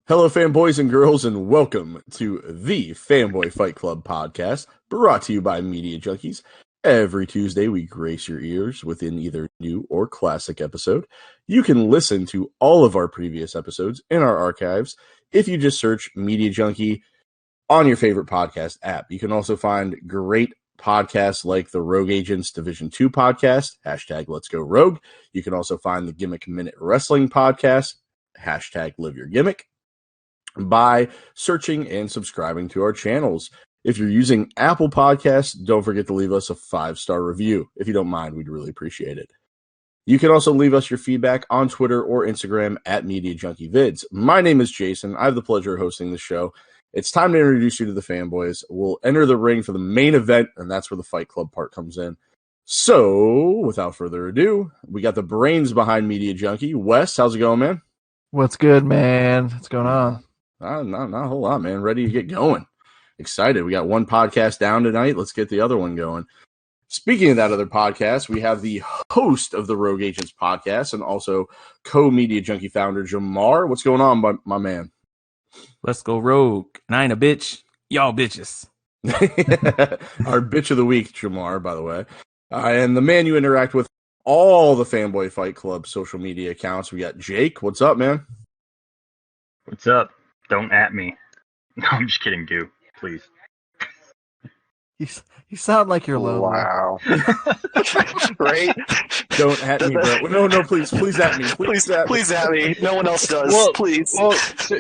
Hello, fanboys and girls, and welcome to the Fanboy Fight Club podcast, brought to you by Media Junkies. Every Tuesday, we grace your ears with an either new or classic episode. You can listen to all of our previous episodes in our archives if you just search Media Junkie on your favorite podcast app. You can also find great podcasts like the Rogue Agents Division 2 podcast, hashtag Let's Go Rogue. You can also find the Gimmick Minute Wrestling podcast, hashtag Live Your Gimmick, by searching and subscribing to our channels. If you're using Apple Podcasts, don't forget to leave us a 5-star review. If you don't mind, we'd really appreciate it. You can also leave us your feedback on Twitter or Instagram at Media Junkie Vids. My name is Jason. I have the pleasure of hosting the show. It's time to introduce you to the fanboys. We'll enter the ring for the main event, and that's where the Fight Club part comes in. So, without further ado, we got the brains behind Media Junkie. Wes, how's it going, man? What's good, man? What's going on? Not a whole lot, man. Ready to get going. Excited. We got one podcast down tonight. Let's get the other one going. Speaking of that other podcast, we have the host of the Rogue Agents podcast and also co-Media Junkie founder, Jarmar. What's going on, my man? Let's go Rogue. And I ain't a bitch. Y'all bitches. Our bitch of the week, Jarmar, by the way. And the man you interact with all the Fanboy Fight Club social media accounts. We got Jake. What's up, man? What's up? Don't at me. No, I'm just kidding, do. Please. You sound like you're lonely. Wow. Right? Don't at me, bro. No, please at me. Please at me. No one else does. Please. Well,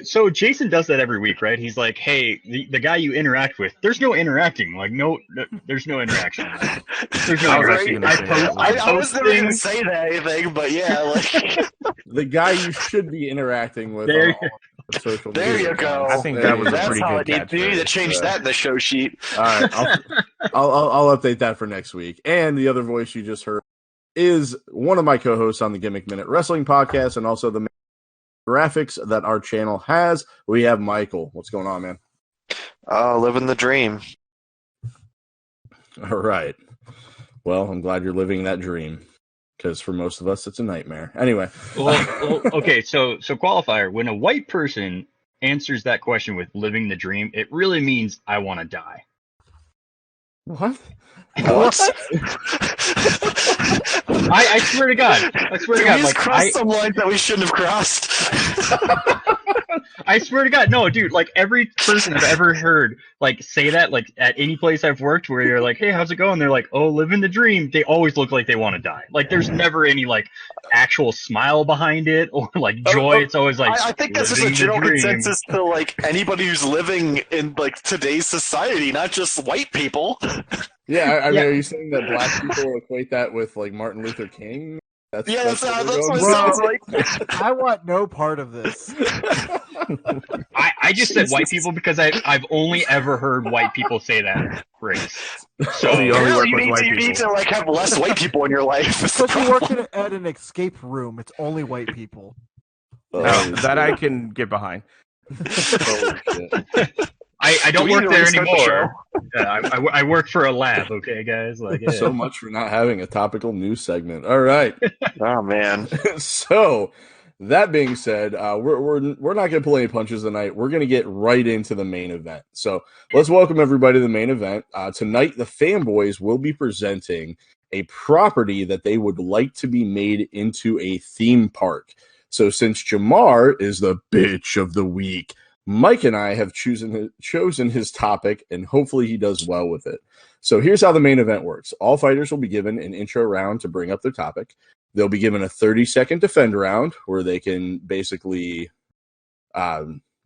so Jason does that every week, right? He's like, hey, the guy you interact with, there's no interacting. Like, there's no interaction. There's no interaction. I was never going to say that anything, but yeah. Like... The guy you should be interacting with. Social media. There you go. I think that was a pretty good catch. You need to change that in the show sheet. All right, I'll update that for next week. And the other voice you just heard is one of my co-hosts on the Gimmick Minute Wrestling podcast and also the graphics that our channel has. We have Michael. What's going on, man? Living the dream. All right. Well, I'm glad you're living that dream. Because for most of us, it's a nightmare. Anyway. Well, okay, so qualifier. When a white person answers that question with living the dream, it really means I want to die. What? What? I swear to God. We just crossed some lines that we shouldn't have crossed. I swear to God, no, dude, like every person I've ever heard like say that, like at any place I've worked where you're like, hey, how's it going? They're like, oh, living the dream. They always look like they want to die. Like there's never any like actual smile behind it or like joy. It's always like I think that's just a general consensus to like anybody who's living in like today's society, not just white people. Yeah, I mean, are you saying that black people equate that with like Martin Luther King? That's what it sounds like. I want no part of this. I just said white people because I've only ever heard white people say that phrase. So you need to like have less white people in your life. Because you work at an escape room, it's only white people. That I can get behind. I don't work there anymore. I work for a lab, okay, guys? Like, yeah. So much for not having a topical news segment. All right. Oh, man. So, that being said, we're not going to pull any punches tonight. We're going to get right into the main event. So, let's welcome everybody to the main event. Tonight, the fanboys will be presenting a property that they would like to be made into a theme park. So, since Jarmar is the bitch of the week, Mike and I have chosen his topic, and hopefully he does well with it. So here's how the main event works. All fighters will be given an intro round to bring up their topic. They'll be given a 30-second defend round where they can basically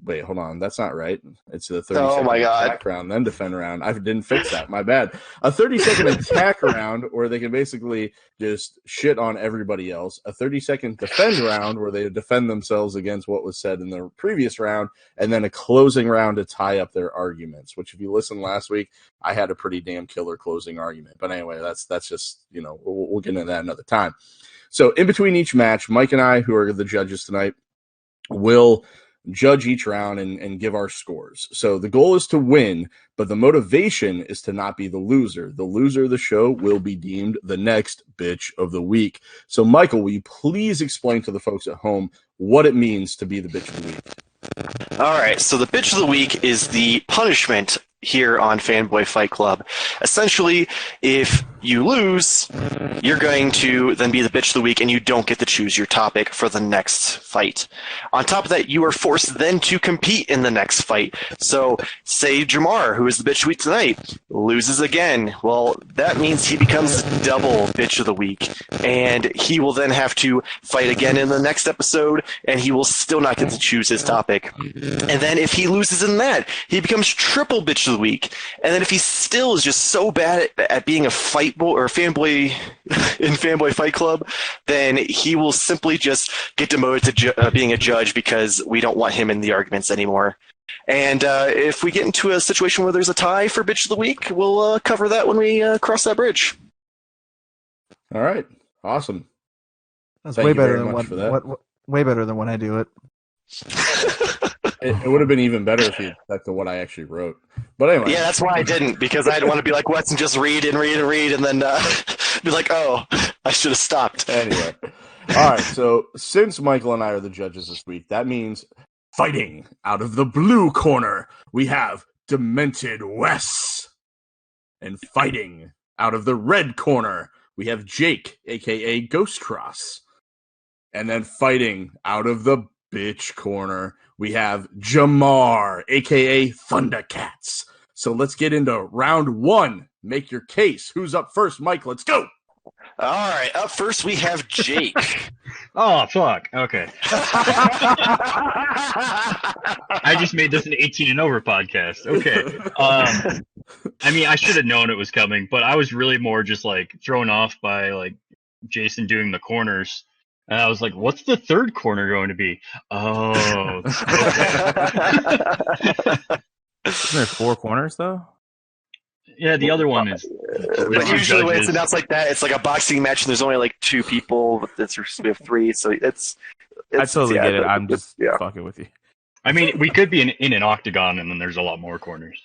wait, hold on. That's not right. It's the 30-second attack round, then defend round. I didn't fix that. My bad. A 30-second attack round where they can basically just shit on everybody else. A 30-second defend round where they defend themselves against what was said in the previous round. And then a closing round to tie up their arguments, which if you listened last week, I had a pretty damn killer closing argument. But anyway, that's just, we'll get into that another time. So in between each match, Mike and I, who are the judges tonight, will judge each round and give our scores. So the goal is to win, but the motivation is to not be the loser. The loser of the show will be deemed the next bitch of the week. So Michael, will you please explain to the folks at home what it means to be the bitch of the week? All right, so the bitch of the week is the punishment here on Fanboy Fight Club. Essentially, if you lose, you're going to then be the bitch of the week and you don't get to choose your topic for the next fight. On top of that, you are forced then to compete in the next fight. So, say Jarmar, who is the bitch of the week tonight, loses again. Well, that means he becomes double bitch of the week. And he will then have to fight again in the next episode, and he will still not get to choose his topic. And then if he loses in that, he becomes triple bitch of the week. And then if he still is just so bad at being a fight boy or a fanboy in Fanboy Fight Club, then he will simply just get demoted to being a judge because we don't want him in the arguments anymore. And if we get into a situation where there's a tie for bitch of the week, we'll cover that when we cross that bridge. All right. Awesome. That's Thank way you better very than much for that. what way better than when I do it. It would have been even better if you stuck to what I actually wrote. But anyway. Yeah, that's why I didn't, because I didn't want to be like Wes and just read and read and read and then be like, oh, I should have stopped. Anyway. All right. So since Michael and I are the judges this week, that means fighting out of the blue corner, we have Demented Wes. And fighting out of the red corner, we have Jake, a.k.a. Ghost Cross. And then fighting out of the bitch corner, we have Jarmar, a.k.a. Thundercats. So let's get into round one. Make your case. Who's up first, Mike? Let's go. All right, up first we have Jake. Oh, fuck. Okay. I just made this an 18 and over podcast. Okay. I mean, I should have known it was coming, but I was really more just like thrown off by like Jason doing the corners. And I was like, what's the third corner going to be? Oh. Isn't there 4 corners though? Yeah, the other one is. But usually when it's announced like that, it's like a boxing match and there's only like 2 people, but we have 3, so it's I totally get it. I'm just yeah. fucking with you. I mean, we could be in an octagon and then there's a lot more corners.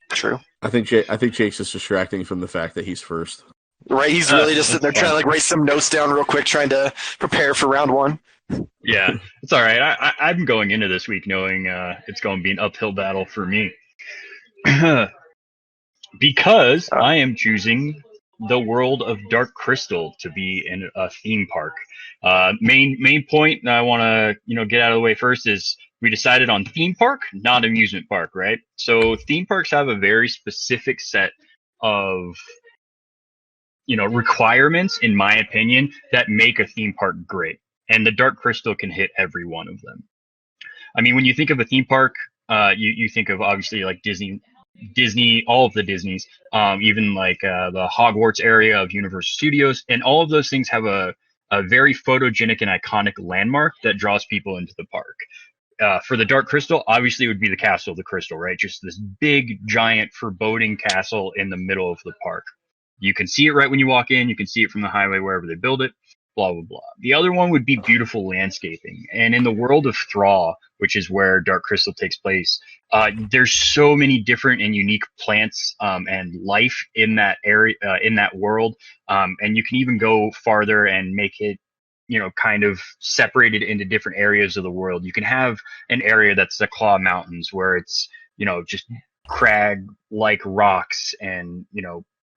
True. I think Jake's just distracting from the fact that he's first. Right, he's really just sitting there trying to like write some notes down real quick, trying to prepare for round 1. Yeah, it's all right. I'm going into this week knowing it's going to be an uphill battle for me. Because I am choosing the world of Dark Crystal to be in a theme park. Main point that I want to get out of the way first is we decided on theme park, not amusement park, right? So theme parks have a very specific set of requirements, in my opinion, that make a theme park great. And the Dark Crystal can hit every one of them. I mean, when you think of a theme park, you think of obviously like Disney, all of the Disneys, even like the Hogwarts area of Universal Studios, and all of those things have a very photogenic and iconic landmark that draws people into the park. For the Dark Crystal, obviously it would be the Castle of the Crystal, right? Just this big, giant, foreboding castle in the middle of the park. You can see it right when you walk in. You can see it from the highway wherever they build it. Blah, blah, blah. The other one would be beautiful landscaping. And in the world of Thraw, which is where Dark Crystal takes place, there's so many different and unique plants and life in that area, in that world. And you can even go farther and make it, kind of separated into different areas of the world. You can have an area that's the Claw Mountains where it's, just crag-like rocks and,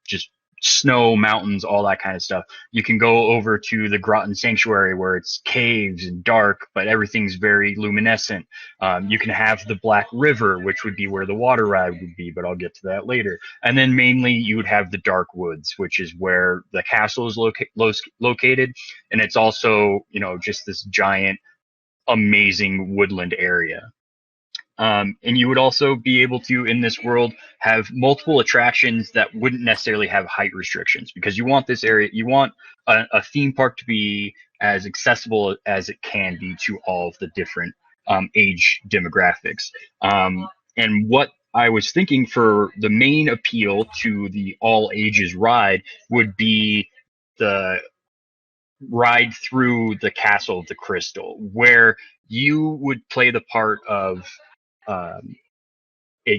just snow mountains, all that kind of stuff. You can go over to the Groton Sanctuary where it's caves and dark, but everything's very luminescent. You can have the Black River, which would be where the water ride would be, but I'll get to that later. And then mainly you would have the Dark Woods, which is where the castle is located. And it's also, just this giant, amazing woodland area. And you would also be able to, in this world, have multiple attractions that wouldn't necessarily have height restrictions, because you want this area, you want a theme park to be as accessible as it can be to all of the different age demographics. And what I was thinking for the main appeal to the all ages ride would be the ride through the Castle of the Crystal, where you would play the part of a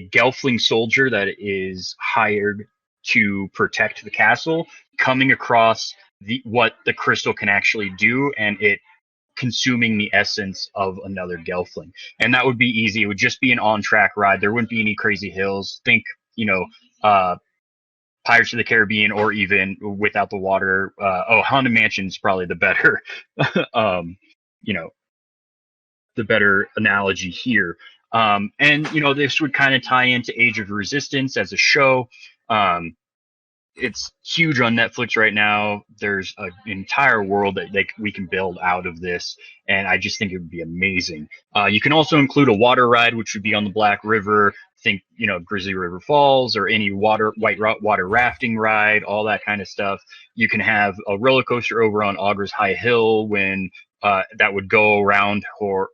Gelfling soldier that is hired to protect the castle, coming across what the crystal can actually do, and it consuming the essence of another Gelfling. And that would be easy. It would just be an on-track ride. There wouldn't be any crazy hills. Think, Pirates of the Caribbean, or even without the water. Haunted Mansion is probably the better, um, you know, the better analogy here. And this would kind of tie into Age of Resistance as a show. It's huge on Netflix right now. There's an entire world that we can build out of this, and I just think it would be amazing. You can also include a water ride, which would be on the Black River. Think, Grizzly River Falls, or any water rafting ride, all that kind of stuff. You can have a roller coaster over on Auger's High Hill when that would go around her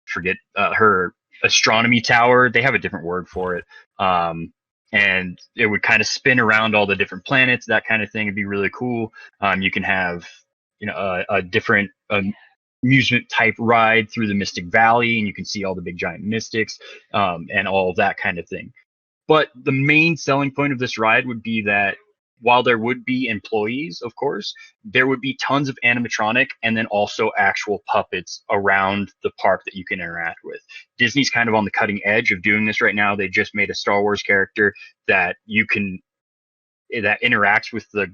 her astronomy tower. They have a different word for it. And it would kind of spin around all the different planets, that kind of thing. It'd be really cool. You can have, a different amusement type ride through the Mystic Valley, and you can see all the big giant mystics, and all of that kind of thing. But the main selling point of this ride would be that while there would be employees, of course, there would be tons of animatronic and then also actual puppets around the park that you can interact with. Disney's kind of on the cutting edge of doing this right now. They just made a Star Wars character that that interacts with the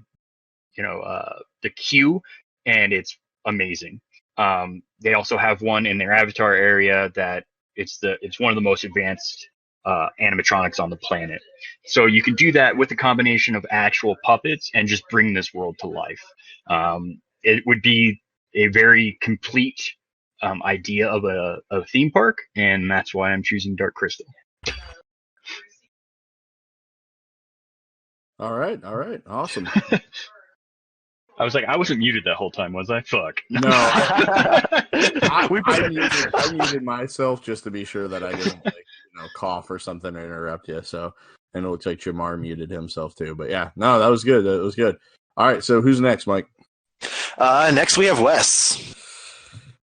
queue, and it's amazing. They also have one in their Avatar area that it's one of the most advanced animatronics on the planet. So you can do that with a combination of actual puppets and just bring this world to life. It would be a very complete idea of a theme park, and that's why I'm choosing Dark Crystal. All right, awesome. I was like, I wasn't muted that whole time, was I? Fuck. No, I muted myself just to be sure that I didn't cough or something or interrupt you. So, and it looks like Jarmar muted himself too. But yeah, no, that was good. That was good. All right, so who's next, Mike? Next we have Wes.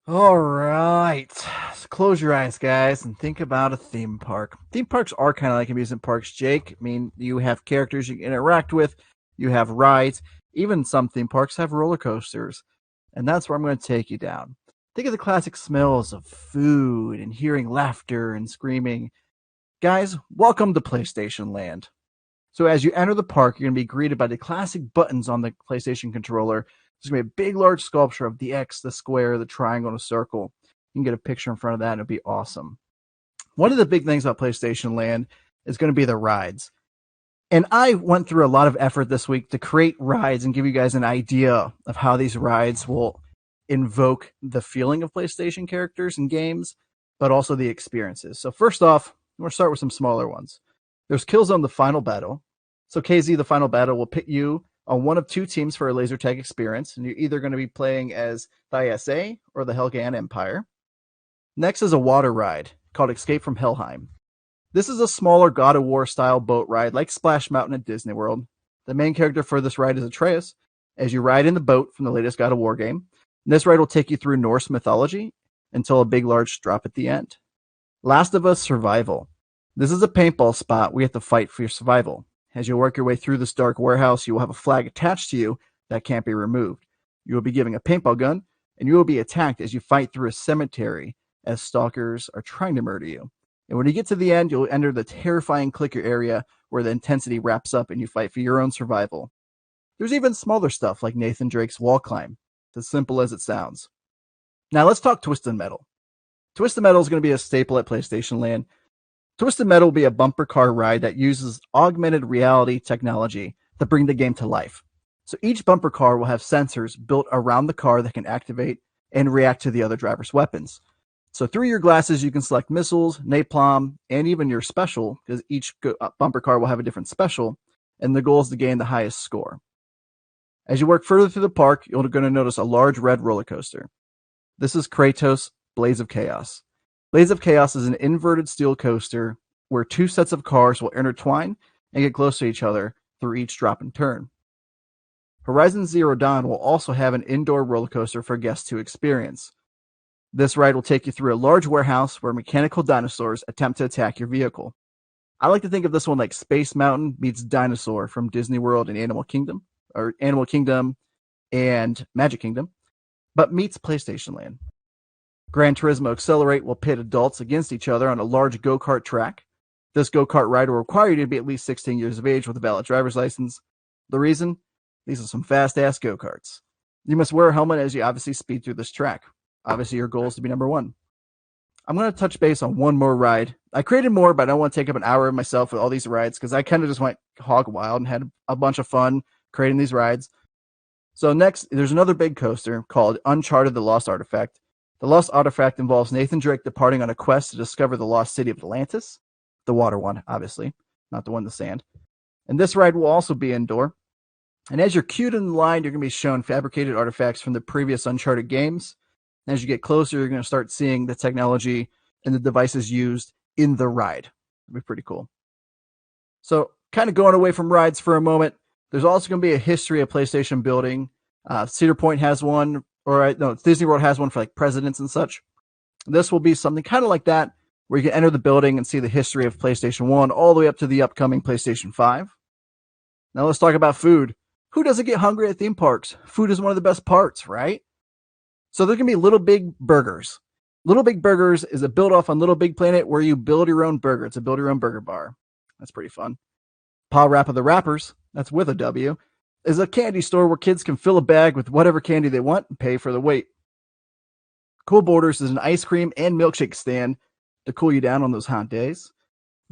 All right. So close your eyes, guys, and think about a theme park. Theme parks are kind of like amusement parks, Jake. I mean, you have characters you can interact with. You have rides. Even some theme parks have roller coasters. And that's where I'm going to take you down. Think of the classic smells of food and hearing laughter and screaming. Guys, welcome to PlayStation Land. So as you enter the park, you're going to be greeted by the classic buttons on the PlayStation controller. There's going to be a big, large sculpture of the X, the square, the triangle, and a circle. You can get a picture in front of that, and it'll be awesome. One of the big things about PlayStation Land is going to be the rides. And I went through a lot of effort this week to create rides and give you guys an idea of how these rides will invoke the feeling of PlayStation characters and games, but also the experiences. So first off, we're going to start with some smaller ones. There's Killzone The Final Battle. So KZ, The Final Battle, will pit you on one of two teams for a laser tag experience, and you're either going to be playing as the ISA or the Helghan Empire. Next is a water ride called Escape from Helheim. This is a smaller God of War style boat ride like Splash Mountain at Disney World. The main character for this ride is Atreus, as you ride in the boat from the latest God of War game. And this ride will take you through Norse mythology until a big large drop at the end. Last of Us Survival. This is a paintball spot where you have to fight for your survival. As you work your way through this dark warehouse, you will have a flag attached to you that can't be removed. You will be given a paintball gun, and you will be attacked as you fight through a cemetery as stalkers are trying to murder you. And when you get to the end, you'll enter the terrifying clicker area where the intensity wraps up and you fight for your own survival. There's even smaller stuff like Nathan Drake's wall climb. It's as simple as it sounds. Now let's talk Twisted Metal. Twisted Metal is going to be a staple at PlayStation Land. Twisted Metal will be a bumper car ride that uses augmented reality technology to bring the game to life. So each bumper car will have sensors built around the car that can activate and react to the other driver's weapons. So through your glasses, you can select missiles, napalm, and even your special, because each bumper car will have a different special, and the goal is to gain the highest score. As you work further through the park, you're going to notice a large red roller coaster. This is Kratos' Blaze of Chaos. Blaze of Chaos is an inverted steel coaster where two sets of cars will intertwine and get close to each other through each drop and turn. Horizon Zero Dawn will also have an indoor roller coaster for guests to experience. This ride will take you through a large warehouse where mechanical dinosaurs attempt to attack your vehicle. I like to think of this one like Space Mountain meets Dinosaur from Disney World and Animal Kingdom and Magic Kingdom. but meets PlayStation Land. Gran Turismo Accelerate will pit adults against each other on a large go-kart track. This go-kart ride will require you to be at least 16 years of age with a valid driver's license. The reason? These are some fast-ass go-karts. You must wear a helmet as you obviously speed through this track. Obviously, your goal is to be number one. I'm going to touch base on one more ride. I created more, but I don't want to take up an hour of myself with all these rides because I kind of just went hog wild and had a bunch of fun creating these rides. So next, there's another big coaster called Uncharted: The Lost Artifact. The Lost Artifact involves Nathan Drake departing on a quest to discover the lost city of Atlantis. The water one, obviously, not the one in the sand. And this ride will also be indoor. And as you're queued in line, you're going to be shown fabricated artifacts from the previous Uncharted games. And as you get closer, you're going to start seeing the technology and the devices used in the ride. It'll be pretty cool. So kind of going away from rides for a moment, there's also going to be a history of PlayStation building. Cedar Point has one, or no, Disney World has one for like presidents and such. This will be something kind of like that, where you can enter the building and see the history of PlayStation 1 all the way up to the upcoming PlayStation 5. Now let's talk about food. Who doesn't get hungry at theme parks? Food is one of the best parts, right? So there's going to be Little Big Burgers. Little Big Burgers is a build off on Little Big Planet where you build your own burger. It's a build your own burger bar. That's pretty fun. Pa Rap of the Rappers, that's with a W, is a candy store where kids can fill a bag with whatever candy they want and pay for the weight. Cool Borders is an ice cream and milkshake stand to cool you down on those hot days.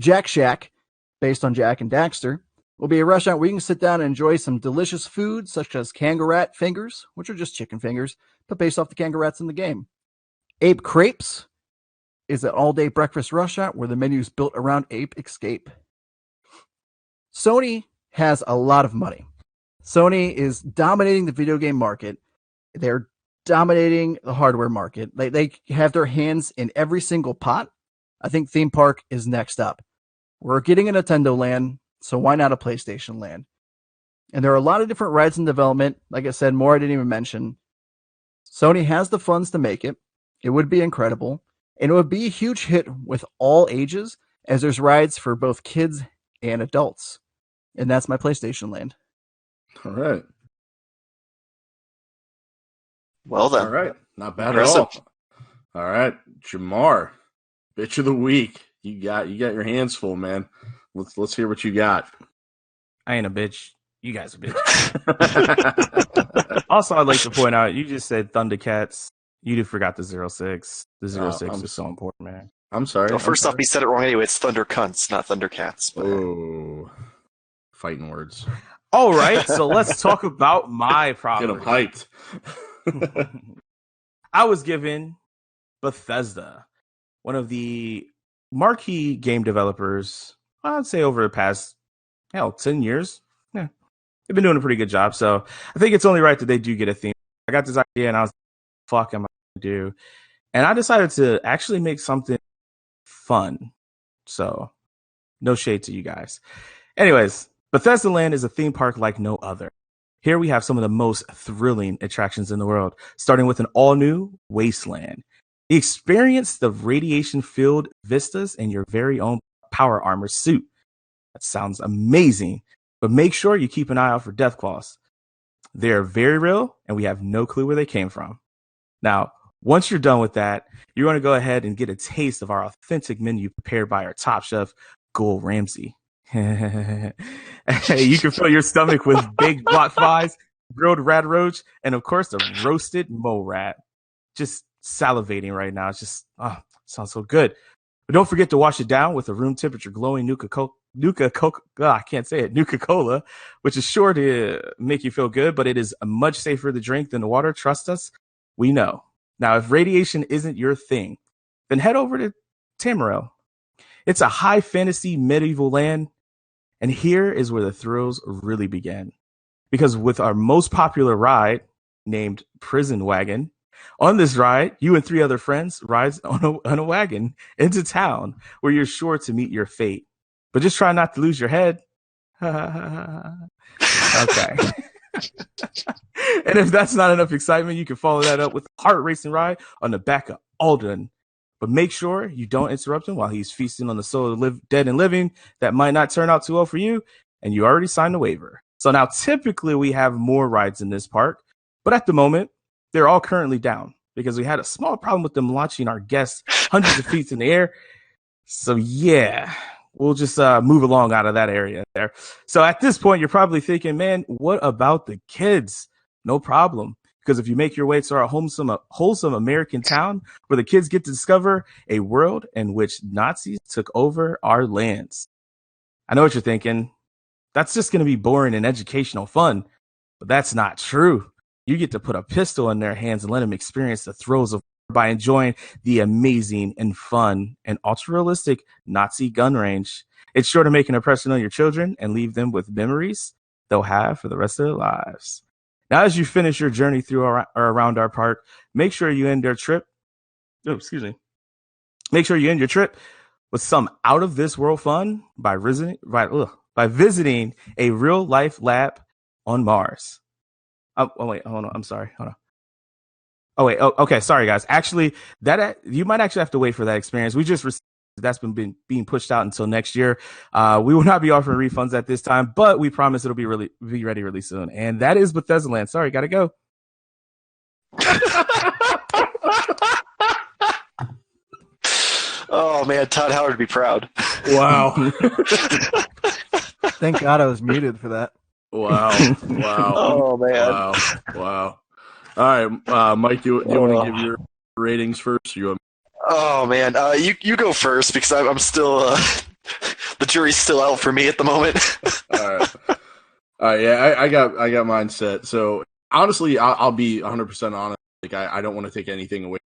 Jack Shack, based on Jack and Daxter, will be a restaurant where you can sit down and enjoy some delicious food such as kangaroo fingers, which are just chicken fingers, but based off the kangaroos in the game. Ape Crepes is an all-day breakfast restaurant where the menu is built around Ape Escape. Sony has a lot of money. Sony is dominating the video game market. They're dominating the hardware market. They have their hands in every single pot. I think theme park is next up. We're getting a Nintendo Land, so why not a PlayStation Land? And there are a lot of different rides in development. Like I said, more I didn't even mention. Sony has the funds to make it. It would be incredible. And it would be a huge hit with all ages, as there's rides for both kids and adults. And that's my PlayStation Land. All right. Well then. All right. Not bad at all. All right. Jarmar, bitch of the week. You got your hands full, man. Let's hear what you got. I ain't a bitch. You guys are bitch. Also, I'd like to point out, you just said Thundercats. You forgot the 06. The 06 is so important, man. I'm sorry. Well, first off, he said it wrong anyway. It's Thunder Cunts, not Thundercats. But... Oh, fighting words. All right, so let's talk about my property. Get them hyped. I was given Bethesda, one of the marquee game developers, I'd say over the past, 10 years. Yeah, they've been doing a pretty good job. So I think it's only right that they do get a theme. I got this idea and I was like, fuck am I going to do? And I decided to actually make something fun. So no shade to you guys. Anyways, Bethesda Land is a theme park like no other. Here we have some of the most thrilling attractions in the world, starting with an all-new Wasteland. Experience the radiation-filled vistas in your very own power armor suit. That sounds amazing, but make sure you keep an eye out for death claws. They are very real, and we have no clue where they came from. Now, once you're done with that, you're going to go ahead and get a taste of our authentic menu prepared by our top chef, Gold Ramsay. You can fill your stomach with baked block flies, grilled rat roach, and of course the roasted mole rat. Just salivating right now. It's just sounds so good. But don't forget to wash it down with a room temperature glowing Nuka-Cola, which is sure to make you feel good, but it is much safer to drink than the water. Trust us, we know. Now, if radiation isn't your thing, then head over to Tamriel. It's a high fantasy medieval land. And here is where the thrills really begin. Because with our most popular ride, named Prison Wagon, on this ride, you and 3 other friends ride on a wagon into town where you're sure to meet your fate. But just try not to lose your head. Okay. And if that's not enough excitement, you can follow that up with a heart-racing ride on the back of Alden. But make sure you don't interrupt him while he's feasting on the soul of the dead and living. That might not turn out too well for you, and you already signed the waiver. So now typically we have more rides in this park, but at the moment, they're all currently down because we had a small problem with them launching our guests hundreds of feet in the air. So yeah, we'll just move along out of that area there. So at this point, you're probably thinking, man, what about the kids? No problem. Because if you make your way to our wholesome American town where the kids get to discover a world in which Nazis took over our lands. I know what you're thinking. That's just going to be boring and educational fun. But that's not true. You get to put a pistol in their hands and let them experience the thrills of by enjoying the amazing and fun and ultra-realistic Nazi gun range. It's sure to make an impression on your children and leave them with memories they'll have for the rest of their lives. Now, as you finish your journey through or around our park, make sure you end your trip. Make sure you end your trip with some out-of-this-world fun by visiting a real-life lab on Mars. Oh, wait, hold on. I'm sorry. Hold on. Oh, wait. Oh, okay. Sorry, guys. Actually, that you might actually have to wait for that experience. We just received that's been being pushed out until next year. We will not be offering refunds at this time, but we promise it'll be ready really soon. And that is Bethesda Land. Sorry, gotta go. Oh man, Todd Howard would be proud. Wow. Thank God I was muted for that. Wow. Oh man. Wow. All right, Mike, do you want to give your ratings first? Oh man, you go first because I'm still the jury's still out for me at the moment. All right. Yeah, I got mine set. So honestly, I'll be 100% honest. Like I don't want to take anything away.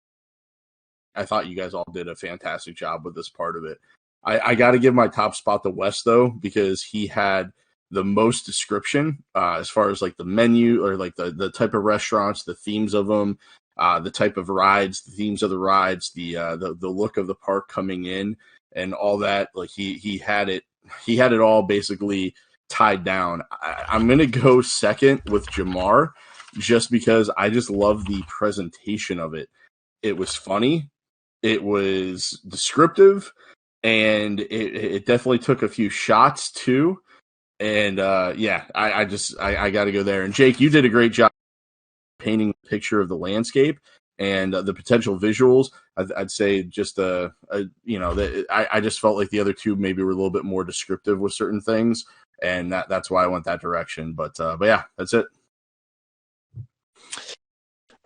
I thought you guys all did a fantastic job with this part of it. I got to give my top spot to Wes though, because he had the most description as far as like the menu or like the type of restaurants, the themes of them, the type of rides, the themes of the rides, the look of the park coming in and all that. Like he had it all basically tied down. I'm going to go second with Jarmar just because I just love the presentation of it. It was funny. It was descriptive, and it definitely took a few shots too. And yeah, I got to go there. And Jake, you did a great job painting a picture of the landscape and the potential visuals. I'd say just I just felt like the other two maybe were a little bit more descriptive with certain things, and that's why I went that direction. But yeah, that's it.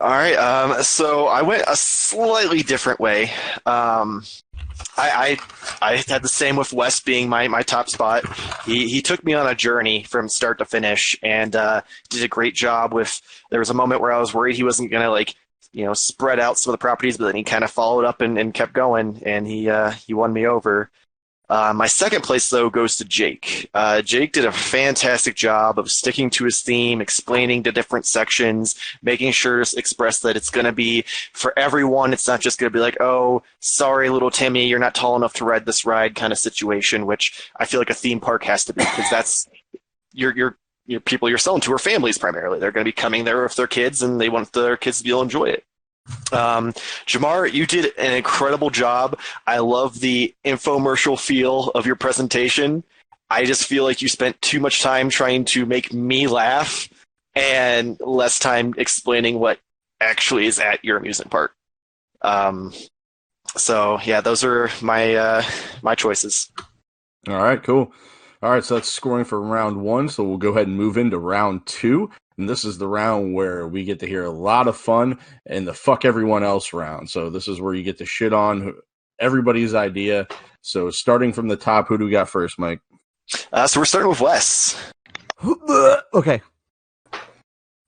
All right. So I went a slightly different way. I had the same with Wes being my top spot. He took me on a journey from start to finish and did a great job with. There was a moment where I was worried he wasn't gonna spread out some of the properties, but then he kind of followed up and kept going, and he won me over. My second place, though, goes to Jake. Jake did a fantastic job of sticking to his theme, explaining the different sections, making sure to express that it's going to be for everyone. It's not just going to be like, oh, sorry, little Timmy, you're not tall enough to ride this ride kind of situation, which I feel like a theme park has to be, because that's your people you're selling to are families primarily. They're going to be coming there with their kids, and they want their kids to be able to enjoy it. Jarmar, you did an incredible job. I love the infomercial feel of your presentation. I just feel like you spent too much time trying to make me laugh and less time explaining what actually is at your amusement park. So yeah, those are my choices. All right, cool. All right, so that's scoring for round one. So we'll go ahead and move into round two. And this is the round where we get to hear a lot of fun and the fuck everyone else round. So this is where you get to shit on everybody's idea. So starting from the top, who do we got first, Mike? So we're starting with Wes. Okay.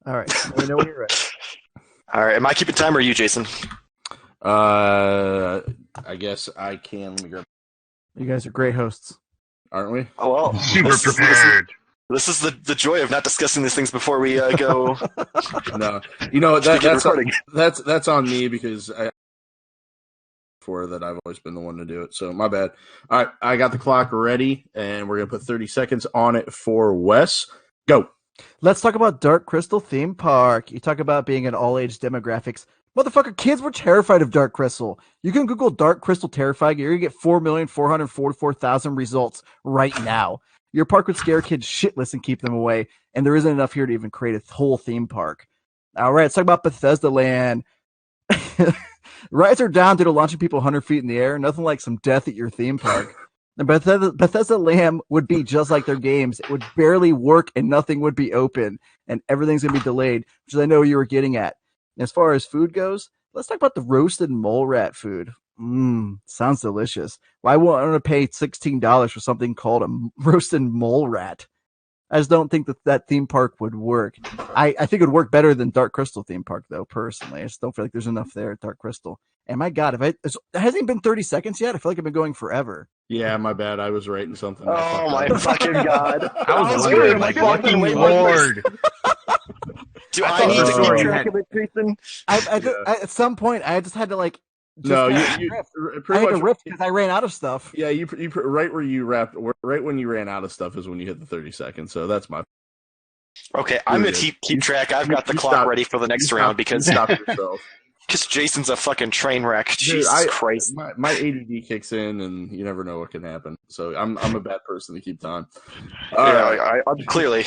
All right. Let me know when you're ready. All right. Am I keeping time or are you, Jason? I guess I can. Let me grab. You guys are great hosts. Aren't we? Oh, well. Super prepared. This is the joy of not discussing these things before we go. No, that's on me because that I've always been the one to do it. So my bad. All right, I got the clock ready, and we're gonna put 30 seconds on it for Wes. Go. Let's talk about Dark Crystal Theme Park. You talk about being an all-age demographics. Motherfucker, kids were terrified of Dark Crystal. You can Google Dark Crystal terrifying. You're going to get 4,444,000 results right now. Your park would scare kids shitless and keep them away, and there isn't enough here to even create a whole theme park. All right, let's talk about Bethesda Land. Rides are down due to launching people 100 feet in the air. Nothing like some death at your theme park. And Bethesda Land would be just like their games. It would barely work and nothing would be open and everything's going to be delayed, which I know you were getting at. And as far as food goes, let's talk about the roasted mole rat food. Sounds delicious. Why won't I pay $16 for something called a roasted mole rat? I just don't think that theme park would work. I think it would work better than Dark Crystal theme park, though, personally. I just don't feel like there's enough there at Dark Crystal. And my God, it hasn't even been 30 seconds yet. I feel like I've been going forever. Yeah, my bad. I was writing something. Oh my fucking God! I was Good wondering, like, fucking what- Lord. Do I need to Sorry, keep you track had- of it, Jason? At some point, I just had to like. No, I you had to much. riff because I ran out of stuff. Yeah, you right where you wrapped. Right when you ran out of stuff is when you hit the 30 seconds. So that's my. Okay, I'm You're gonna good. keep track. I've got the You clock stop- ready for the next You round stop- because you stop yourself. Jason's a fucking train wreck. Dude, Jesus Christ! My ADD kicks in, and you never know what can happen. So I'm a bad person to keep time. All right. I clearly.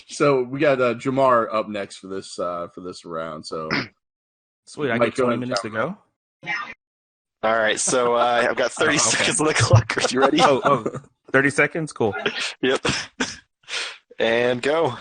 So we got Jarmar up next for this round. So Sweet, I Mike, get go 20 ahead, minutes to go. All right, so I've got 30 Okay. seconds on the clock. Are you ready? Oh, 30 seconds? Cool. Yep. And go. All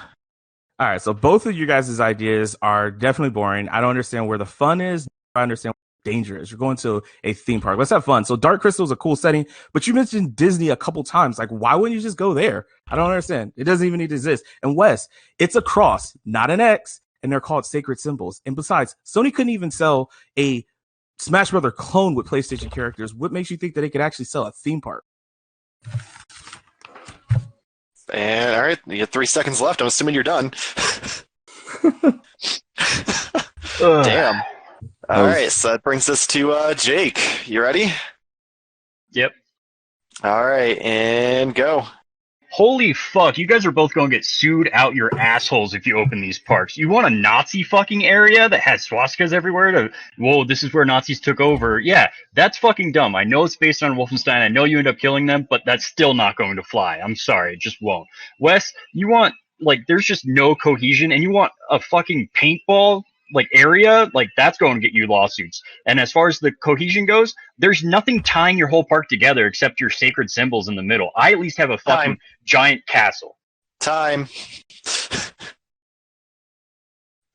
right, so both of you guys' ideas are definitely boring. I don't understand where the fun is. I understand where the danger is. You're going to a theme park. Let's have fun. So Dark Crystal is a cool setting, but you mentioned Disney a couple times. Like, why wouldn't you just go there? I don't understand. It doesn't even need to exist. And Wes, it's a cross, not an X, and they're called sacred symbols. And besides, Sony couldn't even sell a Smash Brother clone with PlayStation characters. What makes you think that they could actually sell a theme park? And all right, you have 3 seconds left. I'm assuming you're done. Damn. All right, so that brings us to Jake. You ready? Yep. All right, and go. Holy fuck, you guys are both going to get sued out your assholes if you open these parks. You want a Nazi fucking area that has swastikas everywhere whoa, this is where Nazis took over. Yeah, that's fucking dumb. I know it's based on Wolfenstein. I know you end up killing them, but that's still not going to fly. I'm sorry, it just won't. Wes, you want, there's just no cohesion, and you want a fucking paintball area, that's going to get you lawsuits. And as far as the cohesion goes, there's nothing tying your whole park together except your sacred symbols in the middle. I at least have a fucking giant castle. Time.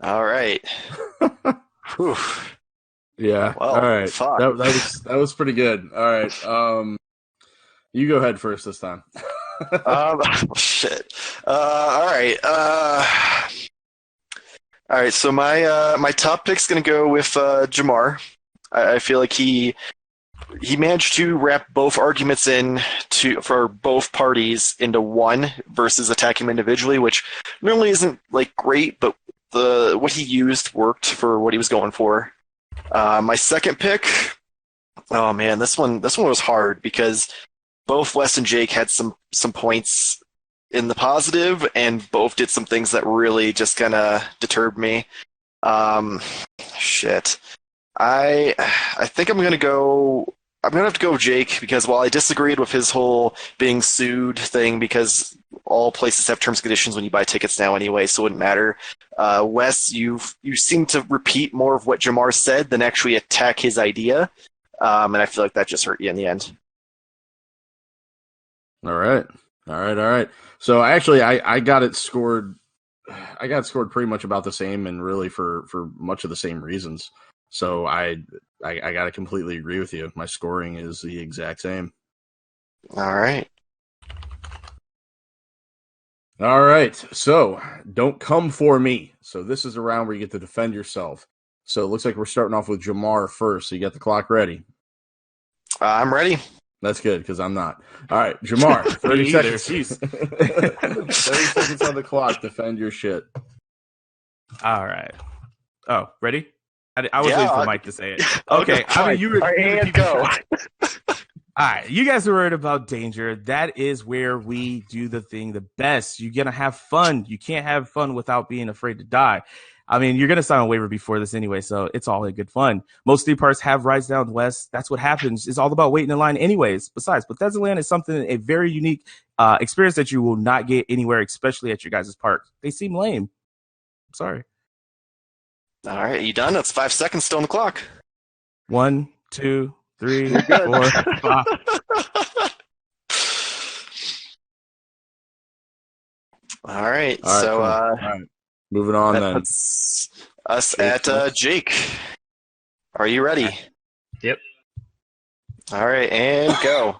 All right. Whew. Yeah. Well, all right. fuck. That was pretty good. All right. You go ahead first this time. Shit. All right. All right. So my top pick's gonna go with Jarmar. I feel like he managed to wrap both arguments for both parties into one versus attacking them individually, which normally isn't great, but what he used worked for what he was going for. My second pick, oh man, this one was hard because both Wes and Jake had some points in the positive, and both did some things that really just kind of deterred me. Shit. I think I'm gonna have to go with Jake because while I disagreed with his whole being sued thing, because all places have terms and conditions when you buy tickets now anyway, so it wouldn't matter. Wes, you seem to repeat more of what Jarmar said than actually attack his idea, and I feel like that just hurt you in the end. All right. So actually, I got it scored. I got scored pretty much about the same, and really for much of the same reasons. So I got to completely agree with you. My scoring is the exact same. All right. All right. So don't come for me. So this is a round where you get to defend yourself. So it looks like we're starting off with Jarmar first. So you got the clock ready. I'm ready. That's good because I'm not. All right, Jarmar, 30 Me either. seconds. 30 seconds on the clock. Defend your shit. All right. Oh, ready? I was Yeah, waiting for Mike to say it. Okay, Okay. I mean, you were. All right, you were and keeping go. track. All right, you guys are worried about danger. That is where we do the thing the best. You're going to have fun. You can't have fun without being afraid to die. I mean, you're going to sign a waiver before this anyway, so it's all in good fun. Most theme parks have rides down west. That's what happens. It's all about waiting in line anyways. Besides, Bethesda Land is a very unique experience that you will not get anywhere, especially at your guys' park. They seem lame. Sorry. All right, you done? That's 5 seconds still on the clock. 1, 2, 3, You're good. 4, 5. All right, All right, so cool. All right. Moving on that then. puts us Jake's at next. Jake. Are you ready? Yep. All right, and go.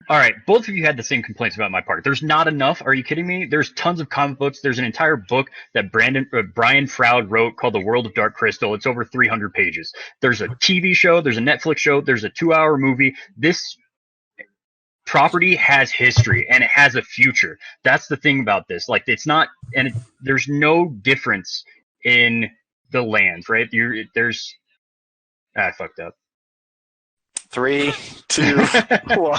All right, both of you had the same complaints about my park. There's not enough. Are you kidding me? There's tons of comic books. There's an entire book that Brian Froud wrote called The World of Dark Crystal. It's over 300 pages. There's a TV show. There's a Netflix show. There's a 2-hour movie. This property has history and it has a future. That's the thing about this. Like, it's not, and there's no difference in the lands, right? I fucked up. 3, 2, 1. All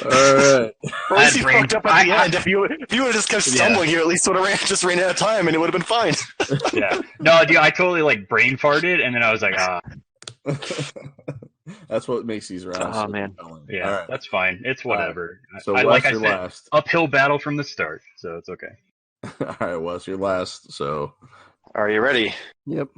right. Or at least you brain- fucked up at the I- end. If you would have just kept Yeah. stumbling, you at least would have just ran out of time, and it would have been fine. Yeah. No, dude, I totally like brain farted and then I was like, That's what makes these rounds. Oh, so man. compelling. yeah, All right. that's fine. It's whatever. So I, Wes, like I you're said, last. uphill battle from the start, so it's okay. All right, Wes, you're last. So Are you ready? Yep.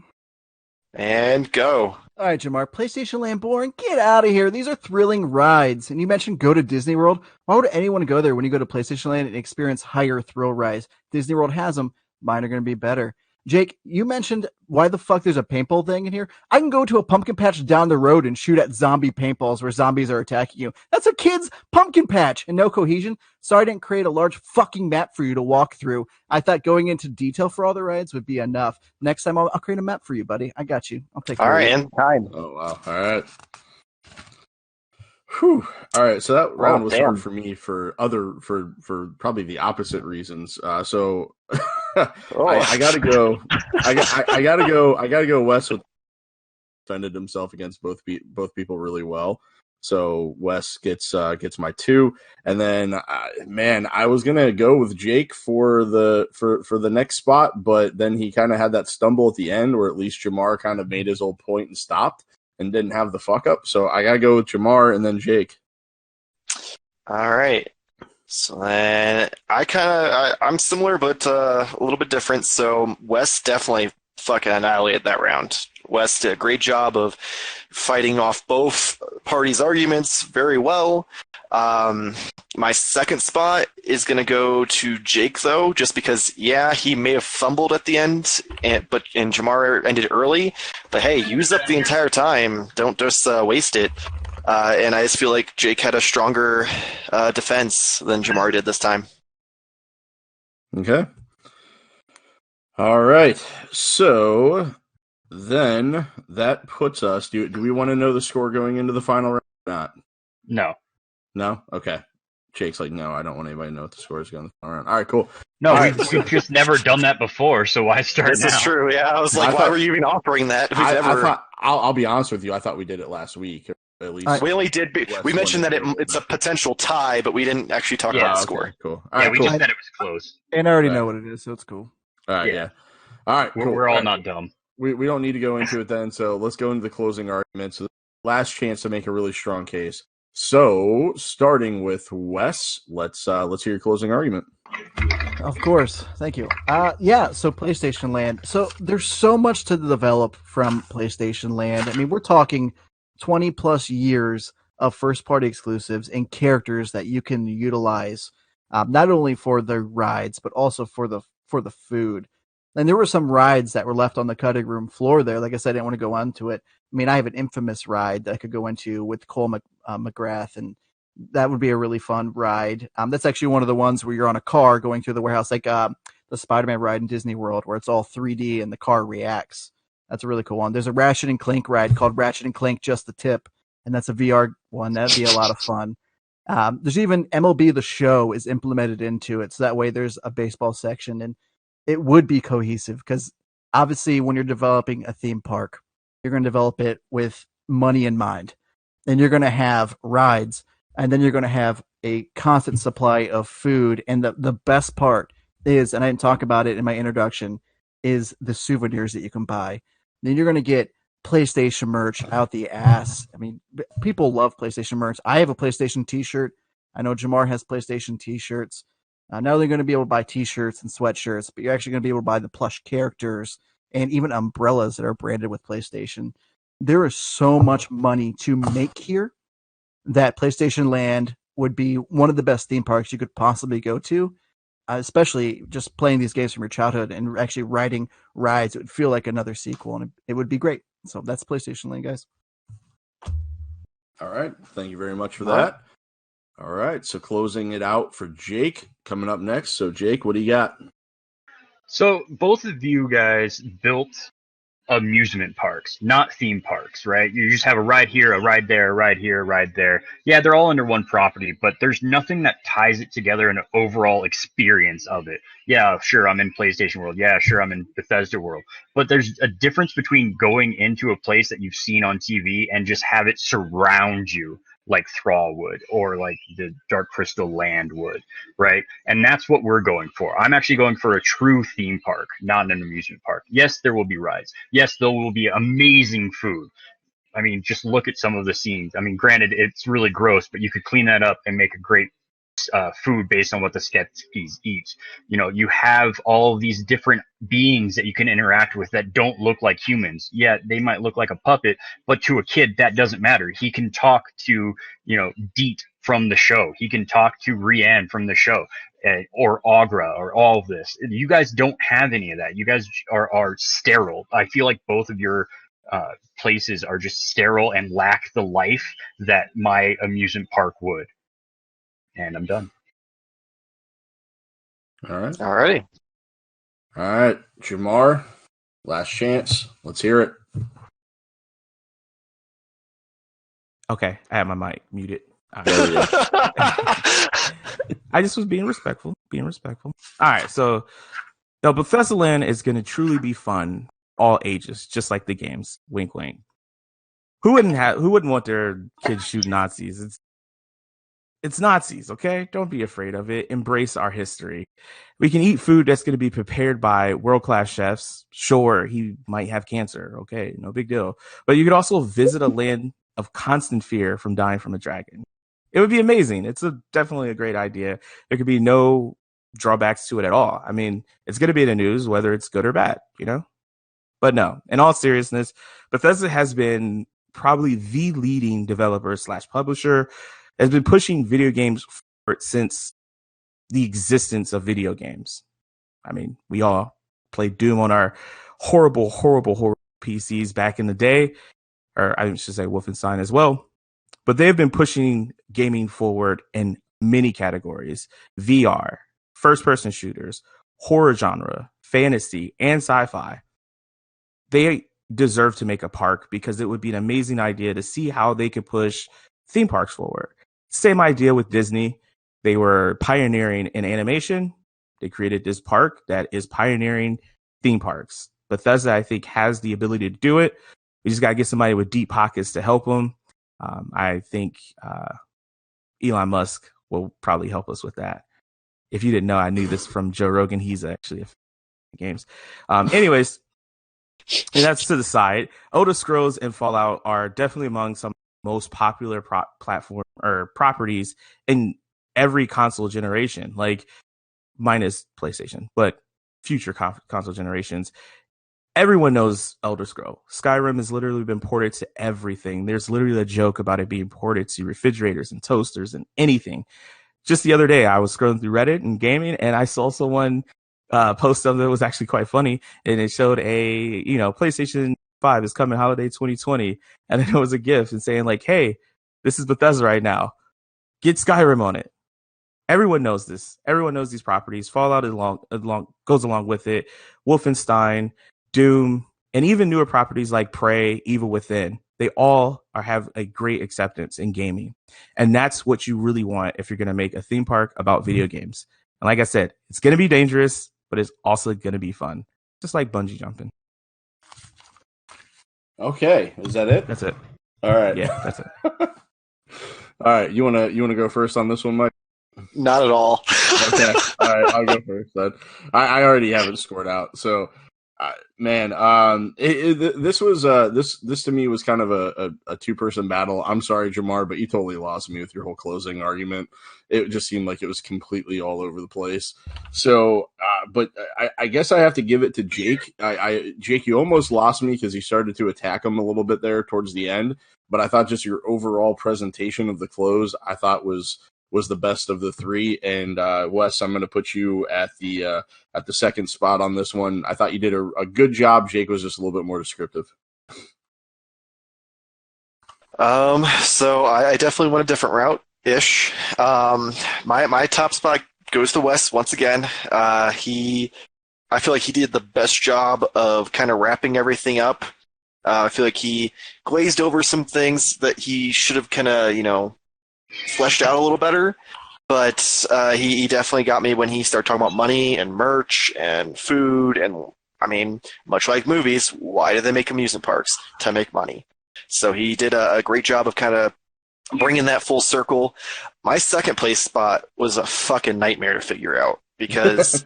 And go. All right, Jarmar. PlayStation Land boring? Get out of here. These are thrilling rides. And you mentioned go to Disney World. Why would anyone go there when you go to PlayStation Land and experience higher thrill rides? Disney World has them. Mine are going to be better. Jake, you mentioned why the fuck there's a paintball thing in here. I can go to a pumpkin patch down the road and shoot at zombie paintballs where zombies are attacking you. That's a kid's pumpkin patch and no cohesion. Sorry I didn't create a large fucking map for you to walk through. I thought going into detail for all the rides would be enough. Next time I'll create a map for you, buddy. I got you. I'll take care All of right, you. and time. oh wow. All right. Whew. All right, so that round was damn. hard for me for probably the opposite reasons. So Oh. I gotta go. I gotta go. I gotta go. Wes defended himself against both people really well. So Wes gets my 2, and then man, I was gonna go with Jake for the next spot, but then he kind of had that stumble at the end, where at least Jarmar kind of made his old point and stopped and didn't have the fuck up. So I gotta go with Jarmar and then Jake. All right. So then I'm similar, but a little bit different. So Wes definitely fucking annihilated that round. Wes did a great job of fighting off both parties' arguments very well. My second spot is going to go to Jake, though, just because, yeah, he may have fumbled at the end, but Jarmar ended early. But hey, use up the entire time. Don't just waste it. And I just feel like Jake had a stronger defense than Jarmar did this time. Okay. All right. So then that puts us. Do we want to know the score going into the final round or not? No. No? Okay. Jake's like, no, I don't want anybody to know what the score is going to the final round. All right, cool. No, All we've just never done that before, so why start This now? is true, yeah. I was like, I why thought- were you even offering that? We've I never... thought I'll be honest with you. I thought we did it last week, or at least. We only did. Wes We mentioned won that the it's a potential tie, but we didn't actually talk Yeah, about the okay, score. cool. All Yeah, right, we cool. just said it was close. And I already Right. know what it is, so it's cool. All right, yeah. All right, cool. We're all right. not dumb. We don't need to go into it then. So let's go into the closing arguments. So last chance to make a really strong case. So starting with Wes, let's hear your closing argument. Of course. Thank you. Yeah, so PlayStation Land. So there's so much to develop from PlayStation Land. I mean, we're talking 20 plus years of first party exclusives and characters that you can utilize, not only for the rides, but also for the food. And there were some rides that were left on the cutting room floor there. Like I said, I didn't want to go onto it. I mean, I have an infamous ride that I could go into with Cole McGrath, and that would be a really fun ride. That's actually one of the ones where you're on a car going through the warehouse, like the Spider-Man ride in Disney World, where it's all 3D and the car reacts. That's a really cool one. There's a Ratchet and Clank ride called Ratchet and Clank Just the Tip, and that's a VR one. That'd be a lot of fun. There's even MLB The Show is implemented into it, so that way there's a baseball section, and it would be cohesive because obviously when you're developing a theme park, you're going to develop it with money in mind, and you're going to have rides, and then you're going to have a constant supply of food. And the best part is, and I didn't talk about it in my introduction, is the souvenirs that you can buy. Then you're going to get PlayStation merch out the ass. I mean, people love PlayStation merch. I have a PlayStation t-shirt. I know Jarmar has PlayStation t-shirts. Not only going to be able to buy T-shirts and sweatshirts, but you're actually going to be able to buy the plush characters and even umbrellas that are branded with PlayStation. There is so much money to make here that PlayStation Land would be one of the best theme parks you could possibly go to. Especially just playing these games from your childhood and actually riding rides, it would feel like another sequel, and it would be great. So that's PlayStation Land, guys. All right. Thank you very much for All right. that. All right. So closing it out for Jake coming up next. So, Jake, what do you got? So both of you guys built amusement parks, not theme parks, right? You just have a ride here, a ride there, a ride here, a ride there. Yeah, they're all under one property, but there's nothing that ties it together in an overall experience of it. Yeah, sure, I'm in PlayStation World. Yeah, sure, I'm in Bethesda World. But there's a difference between going into a place that you've seen on TV and just have it surround you like Thrall would or like the Dark Crystal Land would, right? And that's what we're going for. I'm actually going for a true theme park, not an amusement park. Yes, there will be rides. Yes, there will be amazing food. I mean, just look at some of the scenes. I mean, granted, it's really gross, but you could clean that up and make a great food based on what the Skeksis eat. You know, you have all of these different beings that you can interact with that don't look like humans. Yeah, they might look like a puppet, but to a kid, that doesn't matter. He can talk to, Deet from the show. He can talk to Rianne from the show. Or Agra or all of this. You guys don't have any of that. You guys are sterile. I feel like both of your places are just sterile and lack the life that my amusement park would. And I'm done. All right. Alrighty. All right. Jarmar, last chance. Let's hear it. Okay, I have my mic muted. All There we go. I just was being respectful. All right, so Bethesda Land is going to truly be fun, all ages, just like the games. Wink, wink. Who wouldn't want their kids shoot Nazis? It's Nazis, okay? Don't be afraid of it. Embrace our history. We can eat food that's going to be prepared by world-class chefs. Sure, he might have cancer. Okay, no big deal. But you could also visit a land of constant fear from dying from a dragon. It would be amazing. It's definitely a great idea. There could be no drawbacks to it at all. I mean, it's going to be in the news, whether it's good or bad, But no, in all seriousness, Bethesda has been probably the leading developer / publisher, has been pushing video games forward since the existence of video games. I mean, we all played Doom on our horrible PCs back in the day, or I should say Wolfenstein as well. But they've been pushing gaming forward in many categories: VR, first-person shooters, horror genre, fantasy, and sci-fi. They deserve to make a park because it would be an amazing idea to see how they could push theme parks forward. Same idea with Disney. They were pioneering in animation. They created this park that is pioneering theme parks. Bethesda, I think, has the ability to do it. We just got to get somebody with deep pockets to help them. I think Elon Musk will probably help us with that. If you didn't know, I knew this from Joe Rogan. He's actually a fan of games. Anyways, and that's to the side. Elder Scrolls and Fallout are definitely among some most popular platform or properties in every console generation, like minus PlayStation, but future console generations. Everyone knows Elder Scrolls. Skyrim has literally been ported to everything. There's literally a joke about it being ported to refrigerators and toasters and anything. Just the other day, I was scrolling through Reddit and gaming, and I saw someone post something that was actually quite funny, and it showed a PlayStation 5 is coming holiday 2020, and then it was a GIF and saying like, "Hey, this is Bethesda right now. Get Skyrim on it." Everyone knows this. Everyone knows these properties. Fallout goes along with it. Wolfenstein, Doom, and even newer properties like Prey, Evil Within. They all have a great acceptance in gaming. And that's what you really want if you're going to make a theme park about video games. And like I said, it's going to be dangerous, but it's also going to be fun. Just like bungee jumping. Okay. Is that it? That's it. All right. Yeah, that's it. All right. You wanna go first on this one, Mike? Not at all. Okay. All right. I'll go first then. I already have it scored out. So Man, this was this to me was kind of a two-person battle. I'm sorry, Jarmar, but you totally lost me with your whole closing argument. It just seemed like it was completely all over the place. So, but I guess I have to give it to Jake. Jake, you almost lost me because you started to attack him a little bit there towards the end. But I thought just your overall presentation of the close, I thought was the best of the three. And Wes, I'm going to put you at the second spot on this one. I thought you did a good job. Jake was just a little bit more descriptive. So I definitely went a different route ish. My top spot goes to Wes once again. I feel like he did the best job of kind of wrapping everything up. I feel like he glazed over some things that he should have kind of, fleshed out a little better. But he definitely got me when he started talking about money and merch and food. And, I mean, much like movies, why do they make amusement parks? To make money. So he did a great job of kind of bringing that full circle. My second place spot was a fucking nightmare to figure out because...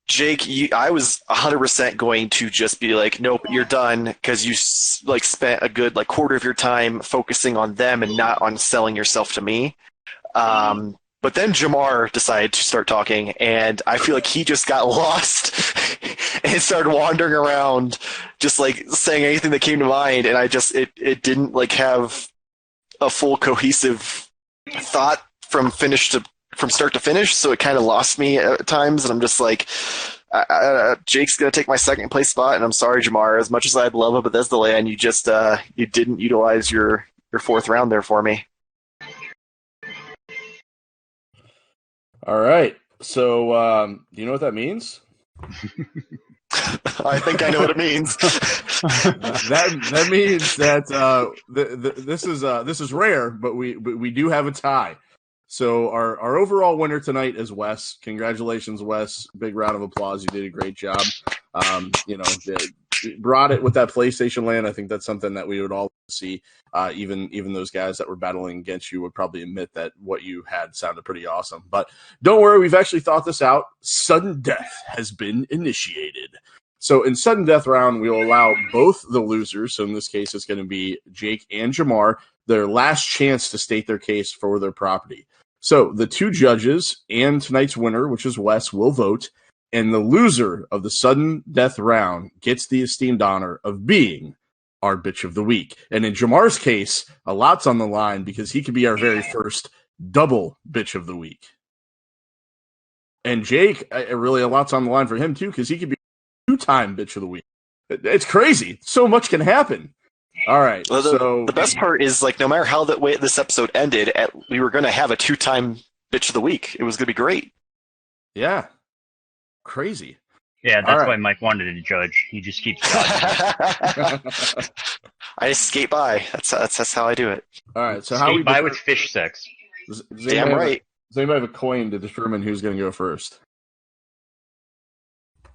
Jake, I was 100% going to just be like, nope, you're done, because you spent a good quarter of your time focusing on them and not on selling yourself to me. But then Jarmar decided to start talking, and I feel like he just got lost and started wandering around, just saying anything that came to mind, and it didn't have a full cohesive thought from start to finish, so it kind of lost me at times, and I'm just like, Jake's going to take my second place spot, and I'm sorry, Jarmar, as much as I'd love a Bethesda land, you just you didn't utilize your fourth round there for me. All right, so do you know what that means? I think I know what it means. that means that this is rare, but we do have a tie. So our overall winner tonight is Wes. Congratulations, Wes. Big round of applause. You did a great job. Brought it with that PlayStation land. I think that's something that we would all see. Even those guys that were battling against you would probably admit that what you had sounded pretty awesome. But don't worry, we've actually thought this out. Sudden death has been initiated. So in sudden death round, we will allow both the losers, so in this case it's going to be Jake and Jarmar, their last chance to state their case for their property. So the two judges and tonight's winner, which is Wes, will vote, and the loser of the sudden death round gets the esteemed honor of being our bitch of the week. And in Jamar's case, a lot's on the line because he could be our very first double bitch of the week. And Jake, really a lot's on the line for him too, because he could be two-time bitch of the week. It's crazy. So much can happen. All right. Well, so the best part is no matter how the way this episode ended, we were going to have a two-time bitch of the week. It was going to be great. Yeah. Crazy. Yeah, that's why Mike wanted to judge. He just keeps I just skate by. That's how I do it. All right. So skate how we by with fish sex. Damn right. Does anybody have a coin to determine who's going to go first?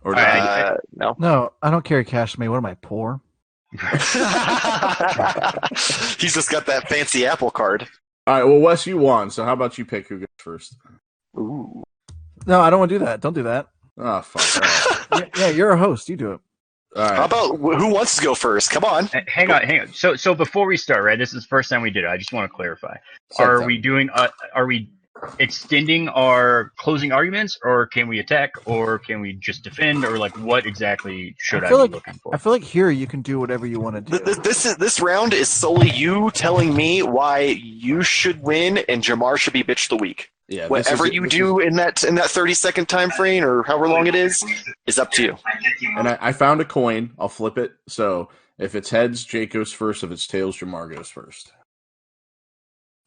Or no. No, I don't carry cash to me. What am I, poor? He's just got that fancy Apple card. All right, well, Wes, you won, so how about you pick who goes first? Ooh. No, I don't want to do that. Don't do that. Oh, fuck. All right. Yeah, you're a host. You do it. All right. How about who wants to go first? Come on. Hang on. So before we start, right? This is the first time we did it. I just want to clarify. Are we extending our closing arguments, or can we attack, or can we just defend, or what exactly should I be looking for? I feel like here you can do whatever you want to do. This round is solely you telling me why you should win and Jarmar should be bitch of the week. Yeah, whatever you do in that 30-second time frame or however long it is up to you. And I found a coin. I'll flip it. So if it's heads, Jake goes first. If it's tails, Jarmar goes first.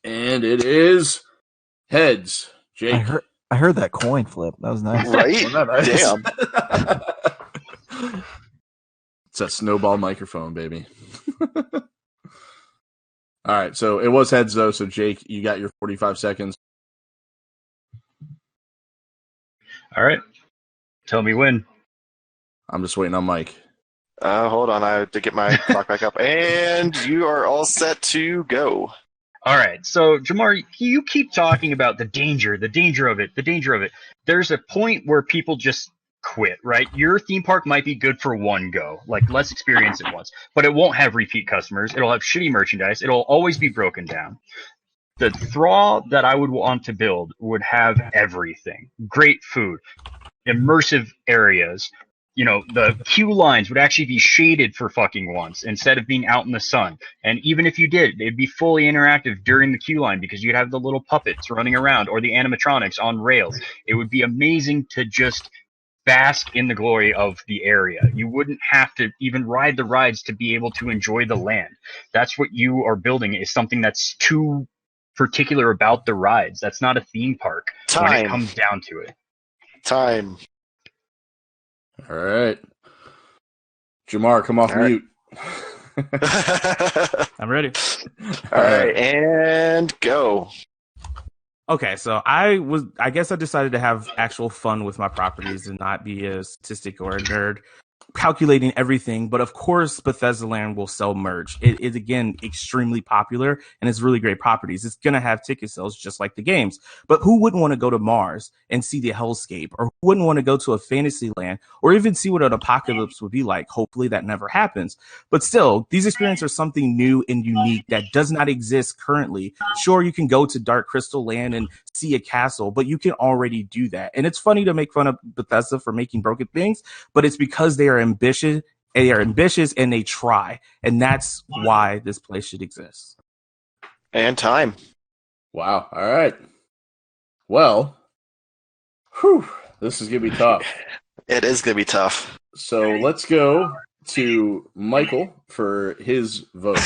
And it is heads. Jake. I heard that coin flip. That was nice. Right? Wasn't that nice? Damn. It's a snowball microphone, baby. All right, so it was heads, though. So, Jake, you got your 45 seconds. All right. Tell me when. I'm just waiting on Mike. Hold on. I have to get my clock back up. And you are all set to go. All right. So, Jarmar, you keep talking about the danger of it. There's a point where people just quit, right? Your theme park might be good for one go, like let's experience it once, but it won't have repeat customers. It'll have shitty merchandise. It'll always be broken down. The Thaw that I would want to build would have everything. Great food, immersive areas. You know, the queue lines would actually be shaded for fucking once instead of being out in the sun. And even if you did, it'd be fully interactive during the queue line because you'd have the little puppets running around or the animatronics on rails. It would be amazing to just bask in the glory of the area. You wouldn't have to even ride the rides to be able to enjoy the land. That's what you are building, is something that's too particular about the rides. That's not a theme park when it comes down to it. Time. All right. Jamar, come off mute. I'm ready. All right, and go. Okay, so I guess I decided to have actual fun with my properties and not be a statistic or a nerd calculating everything. But of course, Bethesda Land will sell merch. It is, again, extremely popular and it's really great properties. It's going to have ticket sales just like the games. But who wouldn't want to go to Mars and see the hellscape? Or who wouldn't want to go to a fantasy land or even see what an apocalypse would be like? Hopefully that never happens. But still, these experiences are something new and unique that does not exist currently. Sure, you can go to Dark Crystal Land and see a castle, but you can already do that. And it's funny to make fun of Bethesda for making broken things, but it's because they are ambitious and they try, and that's why this place should exist. And time. Wow. All right. Well, whew, this is gonna be tough. It is going to be tough. So let's go to Michael for his vote.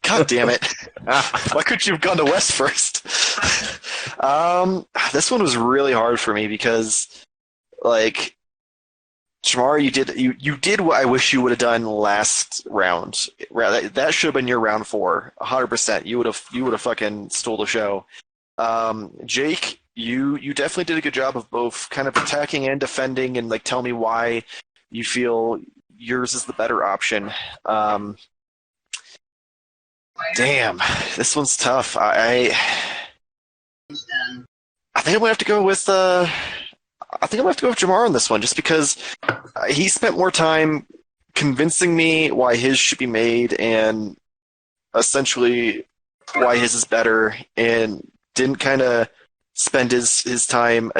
God damn it. Why couldn't you have gone to West first? This one was really hard for me because, like, Jarmar, you did what I wish you would have done last round. That should have been your round 4, 100%. You would have fucking stole the show. Jake, you definitely did a good job of both kind of attacking and defending, and like tell me why you feel yours is the better option. Damn, this one's tough. I think I'm gonna have to go with Jarmar on this one, just because he spent more time convincing me why his should be made and essentially why his is better, and didn't kind of spend his time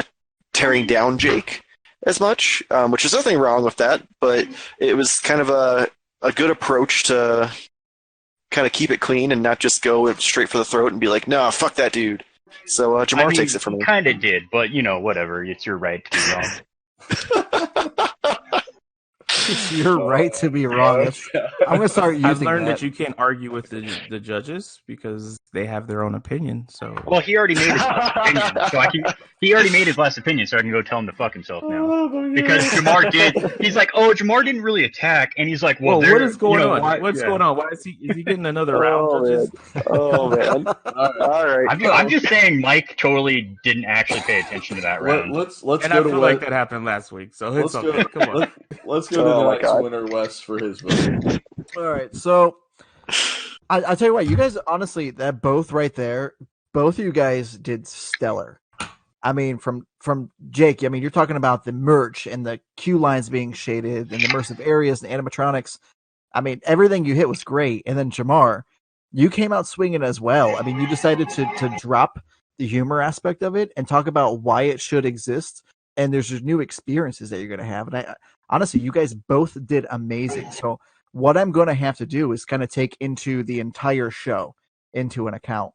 tearing down Jake as much, which is nothing wrong with that, but it was kind of a good approach to kind of keep it clean and not just go straight for the throat and be like, no, fuck that dude. So Jarmar takes it from me. Kind of did, but whatever. It's your right to be wrong. It's your right to be wrong. I'm gonna start using I've learned that you can't argue with the judges because they have their own opinion. So well, he already made his last opinion, he already made his last opinion, so I can go tell him to fuck himself now. Because Jarmar did. He's like, oh, Jamar didn't really attack, and he's like, well, what is going on? What's going on? Why is he getting another round? Man. Oh man! All right. I'm just saying, Mike totally didn't actually pay attention to that round. Let's and go I to feel like that happened last week, so it's okay. Come on. Let's go to the next winner, Wes, for his vote. All right, so I'll tell you what, you guys, honestly, that both right there, both of you guys did stellar. I mean, from Jake, I mean, you're talking about the merch and the queue lines being shaded and the immersive areas and animatronics. I mean, everything you hit was great. And then Jarmar, you came out swinging as well. I mean, you decided to drop the humor aspect of it and talk about why it should exist. And there's just new experiences that you're going to have. And I honestly, you guys both did amazing. So what I'm going to have to do is kind of take into the entire show into an account.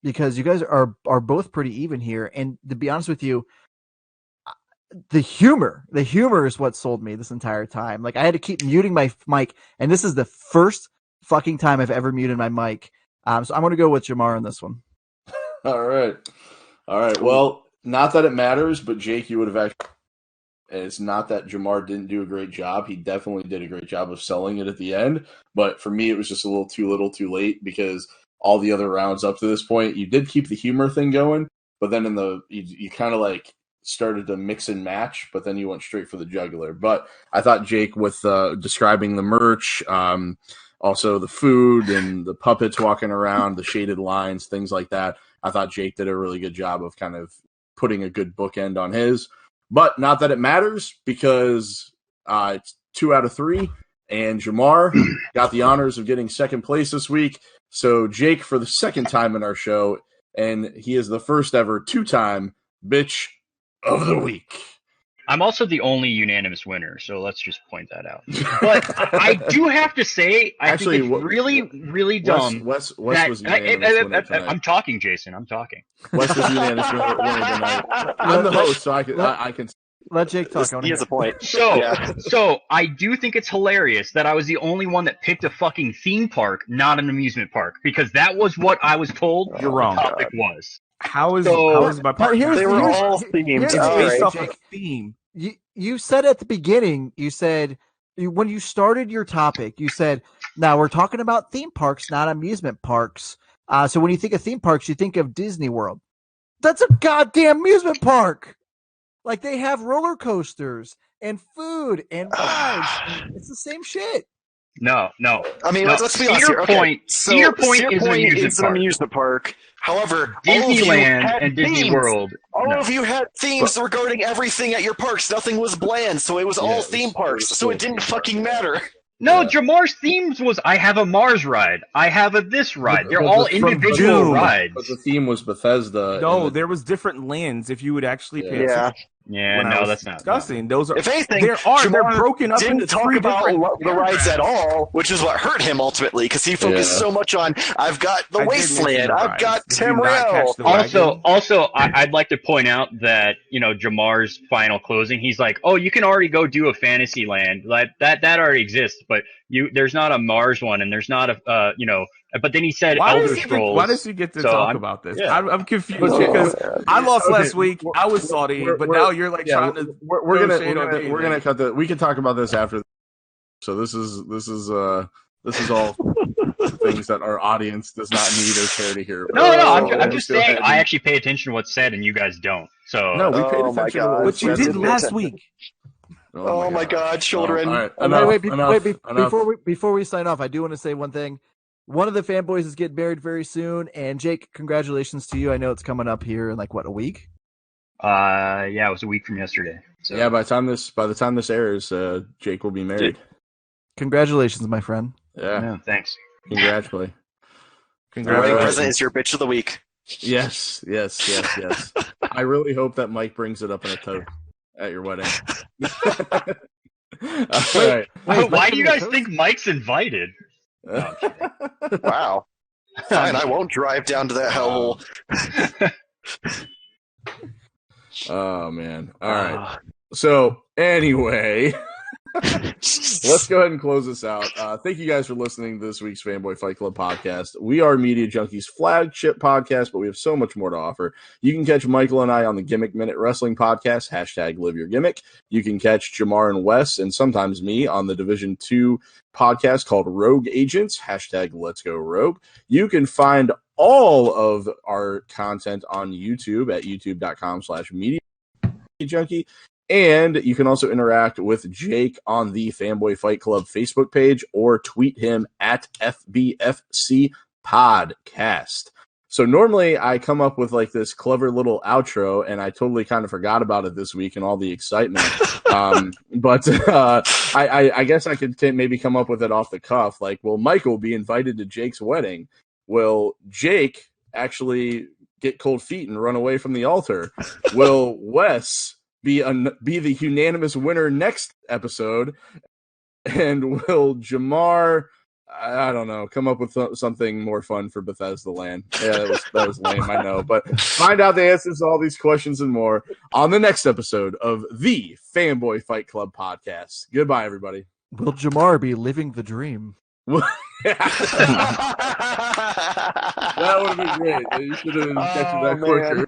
Because you guys are both pretty even here. And to be honest with you, the humor is what sold me this entire time. Like, I had to keep muting my mic, and this is the first fucking time I've ever muted my mic. So I'm going to go with Jarmar on this one. All right. Well, not that it matters, but Jake, you would have actually. And it's not that Jarmar didn't do a great job. He definitely did a great job of selling it at the end. But for me, it was just a little too late, because all the other rounds up to this point, you did keep the humor thing going, but then you kind of like started to mix and match, but then you went straight for the jugular. But I thought Jake, with describing the merch, also the food and the puppets walking around, the shaded lines, things like that, I thought Jake did a really good job of kind of putting a good bookend on his. But not that it matters because it's 2 out of 3, and Jarmar got the honors of getting second place this week. So Jake, for the second time in our show, and he is the first ever 2-time bitch of the week. I'm also the only unanimous winner, so let's just point that out. But I do have to say, I think it's really, really dumb. Wes was unanimous winner tonight. I'm talking, Jason. I'm talking. Wes was unanimous winner tonight. I'm the host, so I can. Let Jake talk. He has a point. So I do think it's hilarious that I was the only one that picked a fucking theme park, not an amusement park, because that was what I was told. You're wrong. The topic was. How is my part? They were all themed. It's based off a theme. You said at the beginning, when you started your topic, you said, now we're talking about theme parks, not amusement parks. So when you think of theme parks, you think of Disney World. That's a goddamn amusement park. Like, they have roller coasters and food and rides. It's the same shit. No. I mean, let's be honest here. Okay. Cedar Point is an amusement park. However, Disneyland and Disney World. All of you had themes regarding everything at your parks. Nothing was bland, so it was all theme parks. So it didn't fucking matter. No, Jamar's themes was, I have a Mars ride. I have a this ride. They're all individual rides. But the theme was Bethesda. No, there was different lands if you would actually pay attention. Yeah, no, that's not discussing. Those are, if anything, they're broken up into talk three about different the rides at all, which is what hurt him ultimately, because he focused so much on, I've got the Wasteland, I've got Tamriel. Also, I'd like to point out that, Jamar's final closing, he's like, oh, you can already go do a fantasy land. That already exists, but there's not a Mars one, and there's not a, but then he said Elder Scrolls. Why does he get to talk about this? Yeah. I'm confused because I lost last week. I was salty, but now you're like trying to. We're gonna cut the. We can talk about this after. So this is all things that our audience does not need or care to hear. No. I'm just saying. I actually pay attention to what's said, and you guys don't. So no, we paid attention to what you did last week. Oh my God, children! All right, before we sign off, I do want to say one thing. One of the fanboys is getting married very soon, and Jake, congratulations to you. I know it's coming up here in a week? Yeah, it was a week from yesterday. So. Yeah, by the time this airs, Jake will be married. Congratulations, my friend. Yeah, thanks. Congratulations. The wedding present is your bitch of the week. Yes. I really hope that Mike brings it up in a tote at your wedding. All right. Why do you guys think Mike's invited? No, wow. Fine, I won't drive down to that hellhole. Oh, man. All right. So, anyway, let's go ahead and close this out. Thank you guys for listening to this week's Fanboy Fight Club podcast. We are Media Junkies' flagship podcast, but we have so much more to offer. You can catch Michael and I on the Gimmick Minute Wrestling podcast, #LiveYourGimmick. You can catch Jarmar and Wes, and sometimes me, on the Division 2 podcast called Rogue Agents, #Let'sGoRogue. You can find all of our content on YouTube at youtube.com/MediaJunkie. And you can also interact with Jake on the Fanboy Fight Club Facebook page or tweet him at FBFC Podcast. So normally I come up with this clever little outro, and I totally kind of forgot about it this week and all the excitement. But I guess I could maybe come up with it off the cuff. Will Michael be invited to Jake's wedding? Will Jake actually get cold feet and run away from the altar? Will Wes be the unanimous winner next episode? And will Jarmar, I don't know, come up with something more fun for Bethesda Land? Yeah, that was lame, I know. But find out the answers to all these questions and more on the next episode of the Fanboy Fight Club podcast. Goodbye, everybody. Will Jarmar be living the dream? That would have been great. You should have catched that quicker.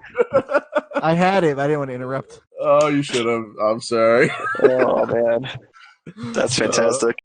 I had it. I didn't want to interrupt. Oh, you should have. I'm sorry. Oh, man. That's fantastic.